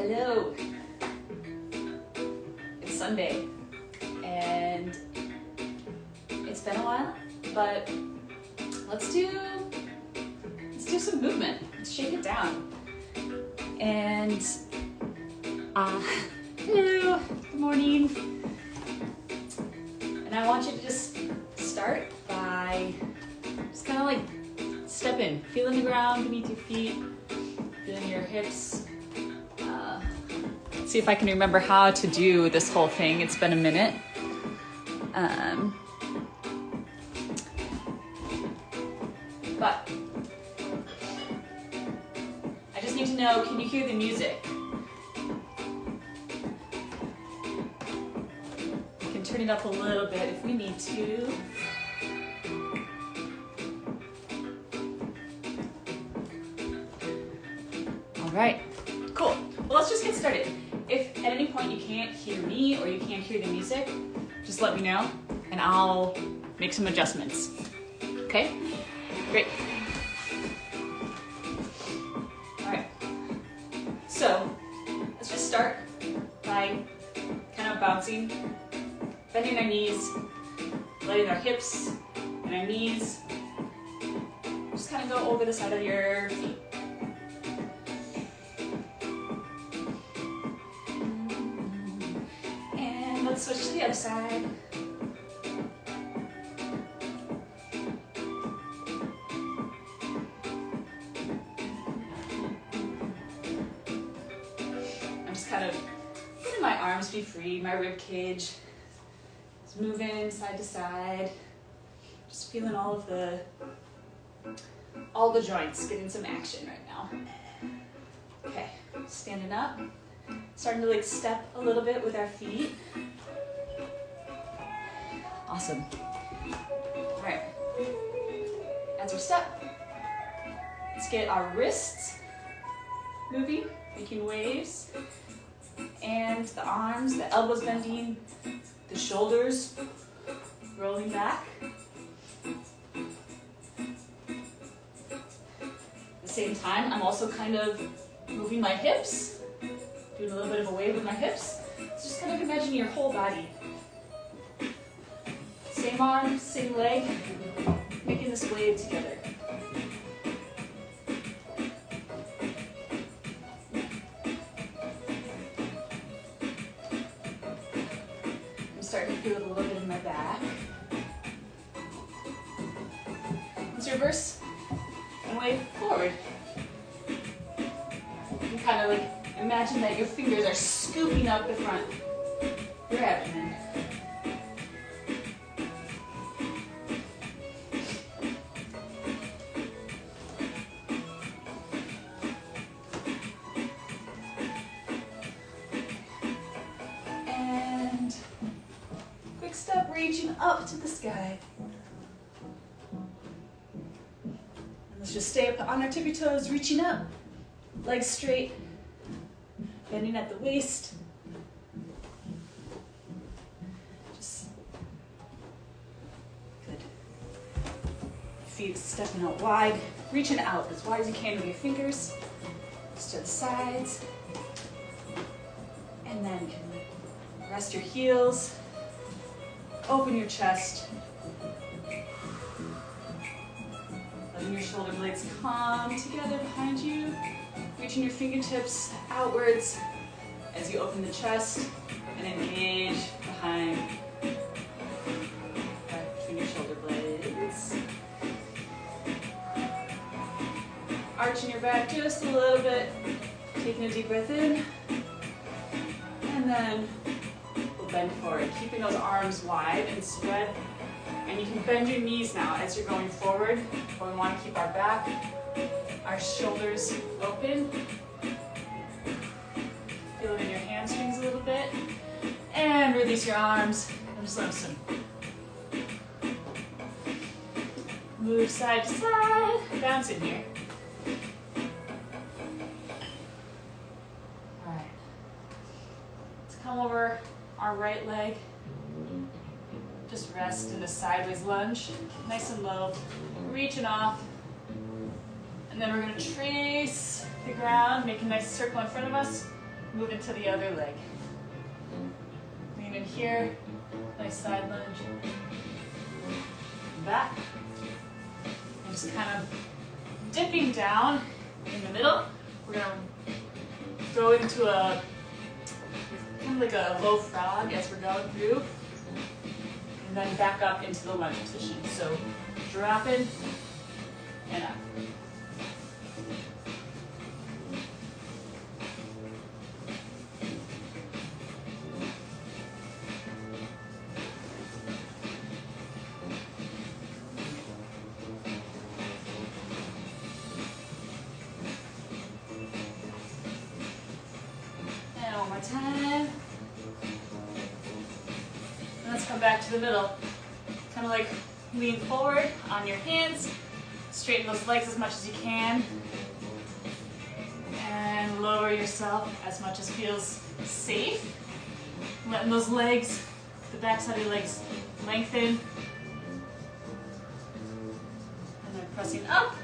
Hello. It's Sunday and it's been a while, but let's do some movement. Let's shake it down. And hello, good morning. And I want you to just start by just kind of like step in, feeling the ground beneath your feet, feeling your hips. See if I can remember how to do this whole thing. It's been a minute. But I just need to know, can you hear the music? We can turn it up a little bit if we need to. All right, cool. Well, let's just get started. If at any point you can't hear me or you can't hear the music, just let me know and I'll make some adjustments. Okay? Great. All right. So let's just start by kind of bouncing, bending our knees, letting our hips and our knees just kind of go over the side of your feet. Let's switch to the other side. I'm just kind of letting my arms be free, my rib cage is moving side to side. Just feeling all the joints getting some action right now. Okay, standing up, starting to like step a little bit with our feet. Awesome. All right, as we step, let's get our wrists moving, making waves, and the arms, the elbows bending, the shoulders rolling back. At the same time, I'm also kind of moving my hips, doing a little bit of a wave with my hips. So just kind of imagine your whole body. Same arm, same leg, making this wave together. I'm starting to feel it a little bit in my back. Let's reverse and wave forward. You kind of like imagine that your fingers are scooping up the front, your abdomen. And quick step, reaching up to the sky. And let's just stay up on our tippy toes, reaching up, legs straight. Bending at the waist. Just good. Feet stepping out wide, reaching out as wide as you can with your fingers, just to the sides. And then you can rest your heels, open your chest, letting your shoulder blades come together behind you. Reaching your fingertips outwards as you open the chest and engage behind, right between your shoulder blades. Arching your back just a little bit, taking a deep breath in, and then we'll bend forward, keeping those arms wide and spread. And you can bend your knees now as you're going forward, but we want to keep our back, our shoulders open. Feel it in your hamstrings a little bit. And release your arms and just let them swim. Move side to side, bounce in here. All right. Let's come over our right leg. Just rest in a sideways lunge, nice and low, reaching off. And then we're gonna trace the ground, make a nice circle in front of us, Move into the other leg. Lean in here, nice side lunge. Back. And just kind of dipping down in the middle. We're gonna go into a kind of like a low frog as we're going through. And then back up into the lunge position. So dropping and up. And one more time. And let's come back to the middle. Kind of like lean forward on your hands. Straighten those legs as much as you can. And lower yourself as much as feels safe. Letting those legs, the back side of your legs, lengthen. And then pressing up.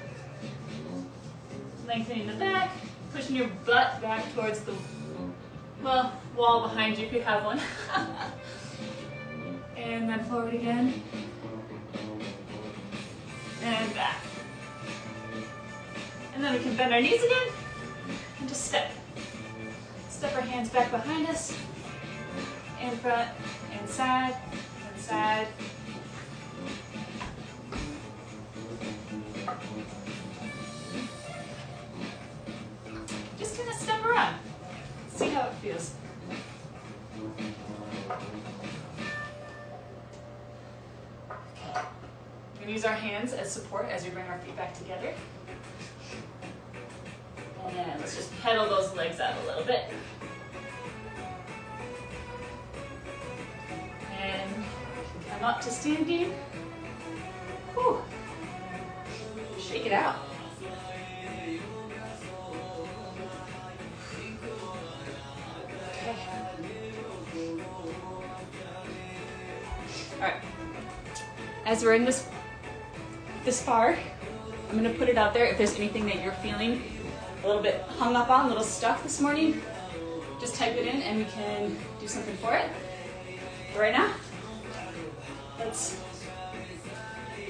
Lengthening the back. Pushing your butt back towards the, well, wall behind you if you have one. And then forward again. And back. And then we can bend our knees again and just step. Step our hands back behind us, in front, and side, and side. Just kind of step around. See how it feels. We're going to use our hands as support as we bring our feet back together. And let's just pedal those legs out a little bit. And come up to standing. Whew. Shake it out. Okay. All right. As we're in this far, I'm going to put it out there. If there's anything that you're feeling a little bit hung up on, a little stuck this morning, just type it in and we can do something for it. But right now, let's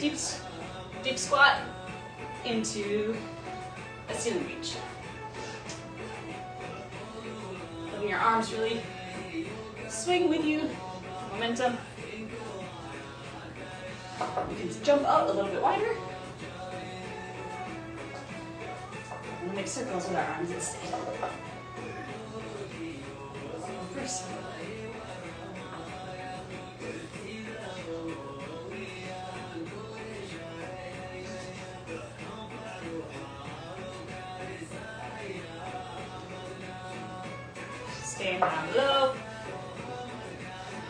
deep squat into a ceiling reach. Letting your arms really swing with you, momentum. You can jump out a little bit wider. And we'll make circles with our arms instead. First. Staying down below.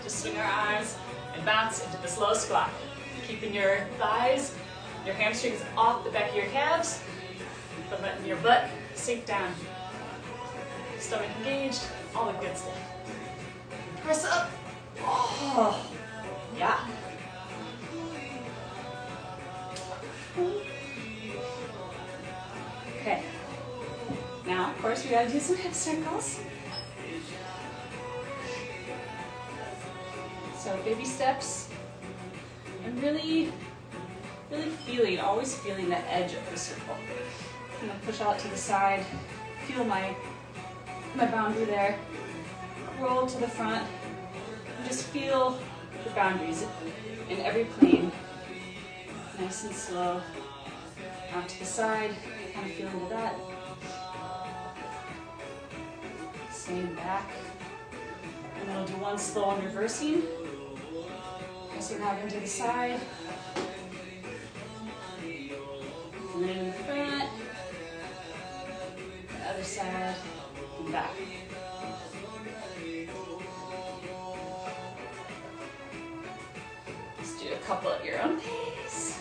Just swing our arms and bounce into the slow squat. Keeping your thighs, your hamstrings off the back of your calves, but letting your butt sink down. Stomach engaged, all the good stuff. Press up. Oh, yeah. Okay. Now, of course, we gotta do some hip circles. So baby steps. And really always feeling the edge of the circle. I'm gonna push out to the side, feel my boundary there, roll to the front, and just feel the boundaries in every plane. Nice and slow. Out to the side, kind of feel into that. Same back. And then we'll do one slow and reversing. Pressing out into the side. And then in the front. The other side. And back. Let's do a couple at your own pace.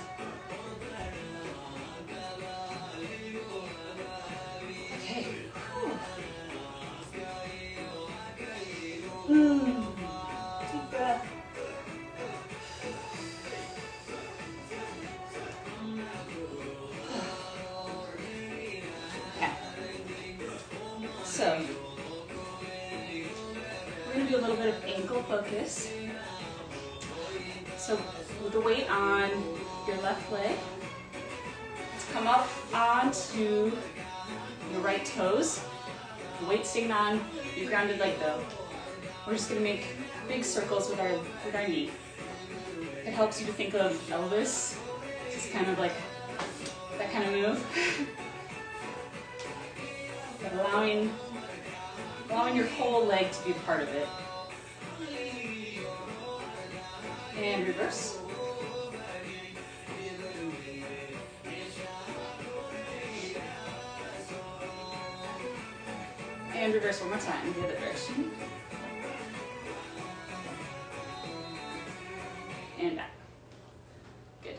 Okay. Deep breath. So, do a little bit of ankle focus. So with the weight on your left leg, let's come up onto your right toes. The weight staying on your grounded leg though. We're just gonna make big circles with our knee. It helps you to think of Elvis, just kind of like that kind of move. But allowing your whole leg to be a part of it. And reverse. And reverse one more time, the other direction. And back. Good.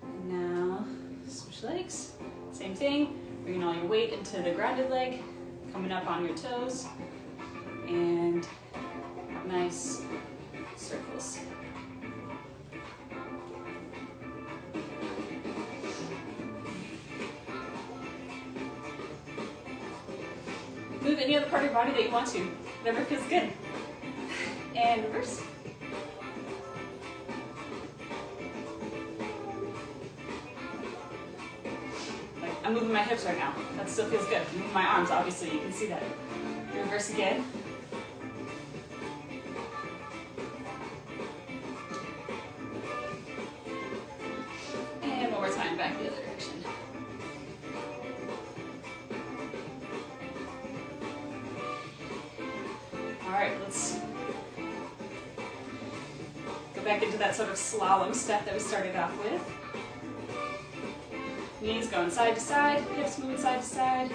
And now, switch legs. Same thing, bringing all your weight into the grounded leg, coming up on your toes, and nice circles. Move any other part of your body that you want to, whatever feels good. And reverse. I'm moving my hips right now. That still feels good. I'm moving my arms, obviously, you can see that. Reverse again. And one more time, back the other direction. All right, let's go back into that sort of slalom step that we started off with. Knees going side to side, hips moving side to side.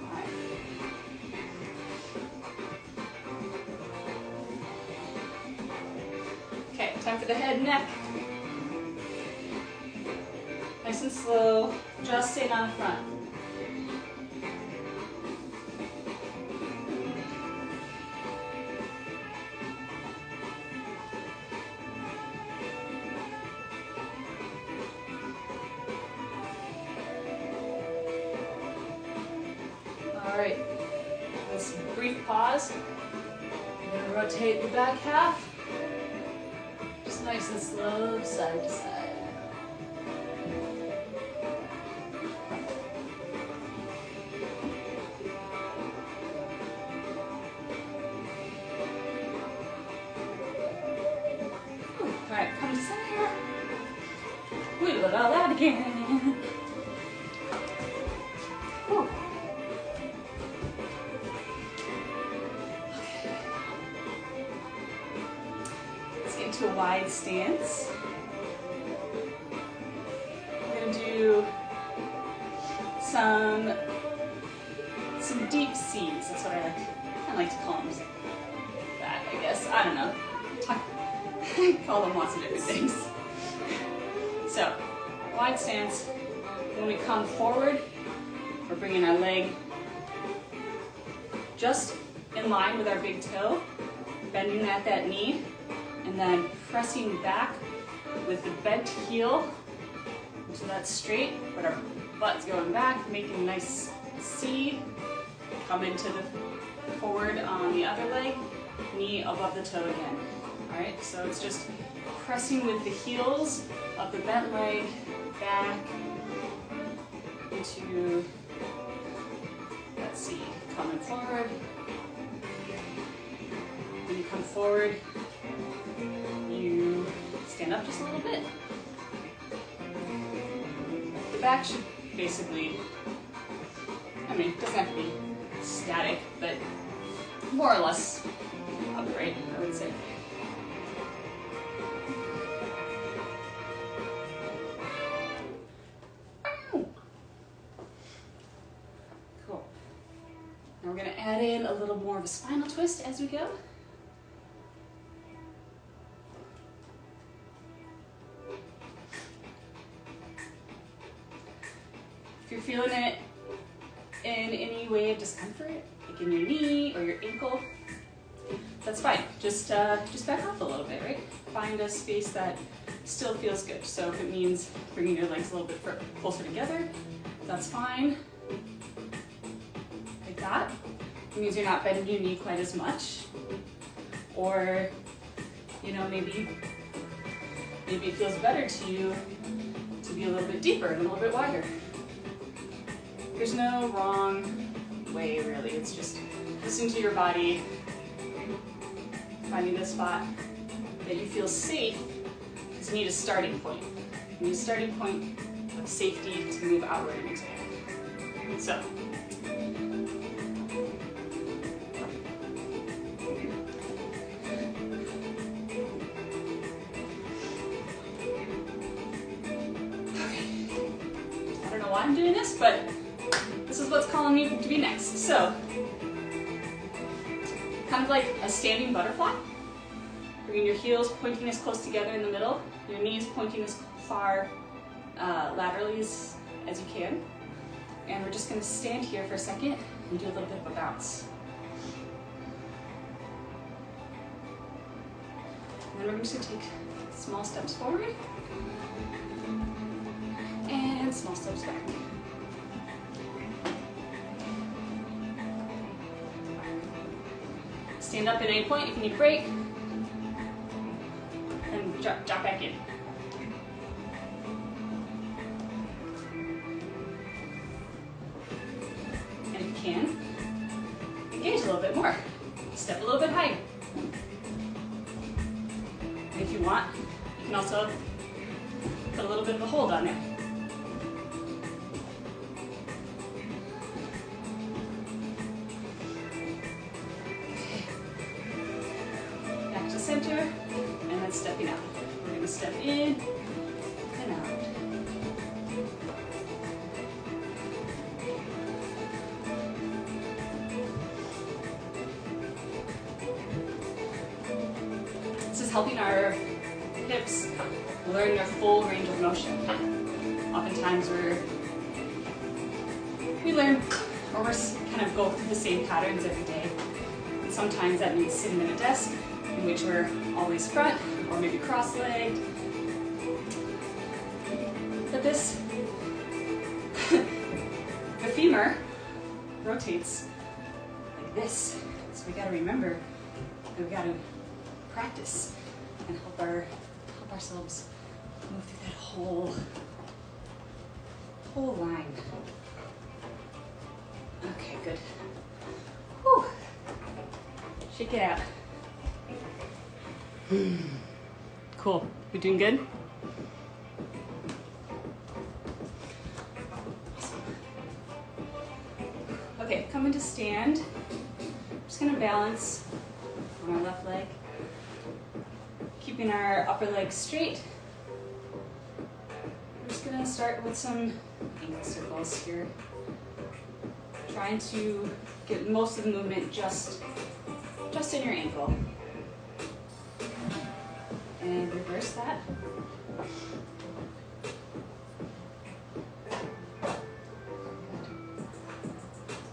All right. Okay, time for the head and neck. Nice and slow, just staying on the front. Alright, let's brief pause. We're going to rotate the back half. Just nice and slow, side to side. Alright, come to center. We'll do all that again. Whew. To a wide stance. We're going to do some deep C's. That's what I kind of like to call them. That, I guess. I don't know. I call them lots of different things. So, wide stance. When we come forward, we're bringing our leg just in line with our big toe, bending at that knee. And then pressing back with the bent heel so that's straight, but our butt's going back, making a nice C. Come into the forward on the other leg, knee above the toe again. All right, so it's just pressing with the heels of the bent leg back into that C. Coming forward. When you come forward, you stand up just a little bit. The back should basically, it doesn't have to be static, but more or less upright, I would say. Cool. Now we're going to add in a little more of a spinal twist as we go. If you're feeling it in any way of discomfort, like in your knee or your ankle, that's fine. Just back off a little bit, right? Find a space that still feels good. So if it means bringing your legs a little bit closer together, that's fine. that. It means you're not bending your knee quite as much. Or, you know, maybe it feels better to you to be a little bit deeper and a little bit wider. There's no wrong way, really. It's just listening to your body, finding the spot that you feel safe, because you need a starting point. You need a starting point of safety to move outward and expand. So, I'm doing this, but this is what's calling me to be next. So, kind of like a standing butterfly. Bringing your heels pointing as close together in the middle, your knees pointing as far laterally as you can. And we're just going to stand here for a second and do a little bit of a bounce. And then we're just going to take small steps forward. And small steps back. Stand up at any point if you need a break. And drop back in. And if you can, engage a little bit more. Step a little bit higher. And if you want, you can also put a little bit of a hold on there. Center, and then stepping out. We're going to step in and out. This is helping our hips learn their full range of motion. Oftentimes we learn, or we kind of go through the same patterns every day. And sometimes that means sitting at a desk, in which we're always front, or maybe cross-legged. But this, the femur rotates like this. So we gotta remember that we gotta practice and help ourselves move through that whole line. Okay, good. Whew. Shake it out. Cool. You doing good? Okay, come into stand. I'm just going to balance on our left leg, keeping our upper leg straight. We're just going to start with some ankle circles here, trying to get most of the movement just in your ankle. And reverse that.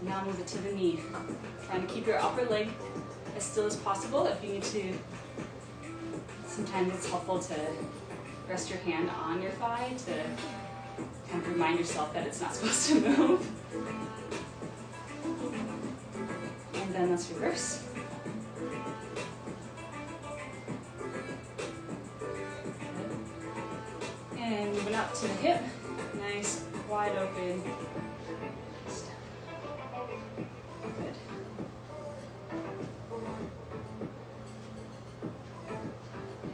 Now move it to the knee. Trying to keep your upper leg as still as possible. If you need to, sometimes it's helpful to rest your hand on your thigh to kind of remind yourself that it's not supposed to move. And then let's reverse. And moving up to the hip, nice, wide open step. Good.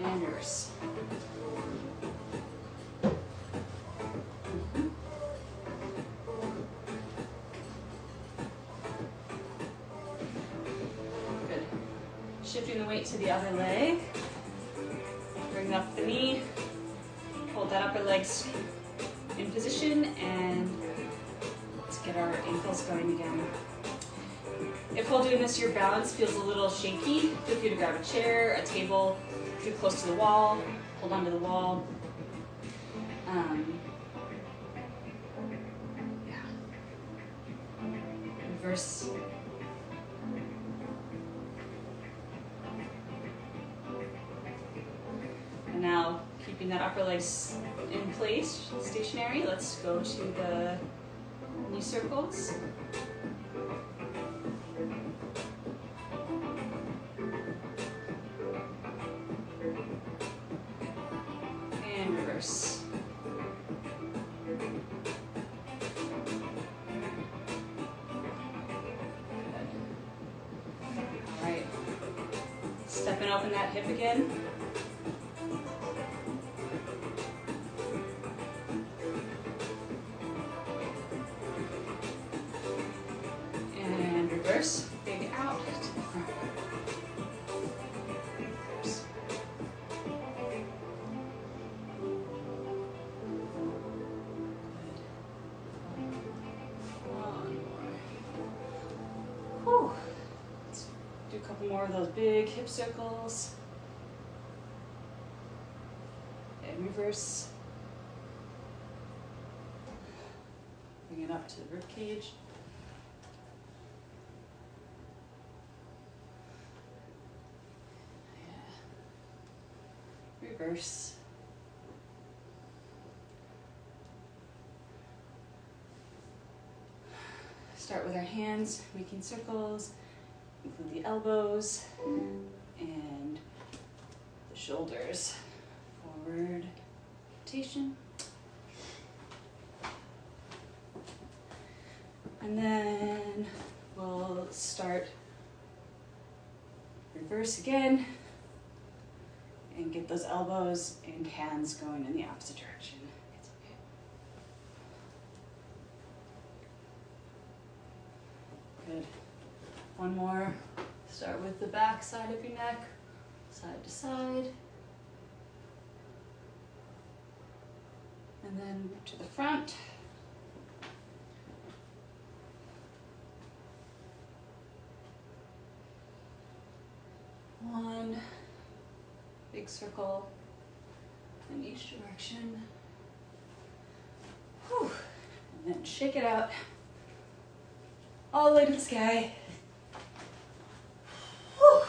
And reverse. Good. Shifting the weight to the other leg. Bring up the knee. Hold that upper leg in position, and let's get our ankles going again. If while doing this your balance feels a little shaky, feel free to grab a chair, a table. If you're close to the wall, hold onto the wall. Reverse. And now, keeping that upper leg in place, stationary, let's go to the knee circles. Stepping open that hip again. And reverse, big out to the front. Reverse. Whew. Let's do a couple more of those big hip circles. And reverse. Bring it up to the rib cage. Yeah. Reverse. Start with our hands, making circles, include the elbows and the shoulders. Forward rotation. And then we'll start reverse again and get those elbows and hands going in the opposite direction. It's okay. Good. One more. Start with the back side of your neck, side to side. And then to the front. One big circle in each direction. Whew. And then shake it out all the way to the sky. Whew.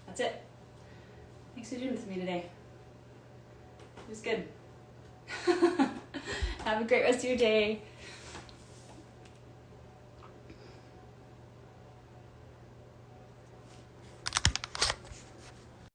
That's it. Thanks for doing this with me today. It was good. Have a great rest of your day.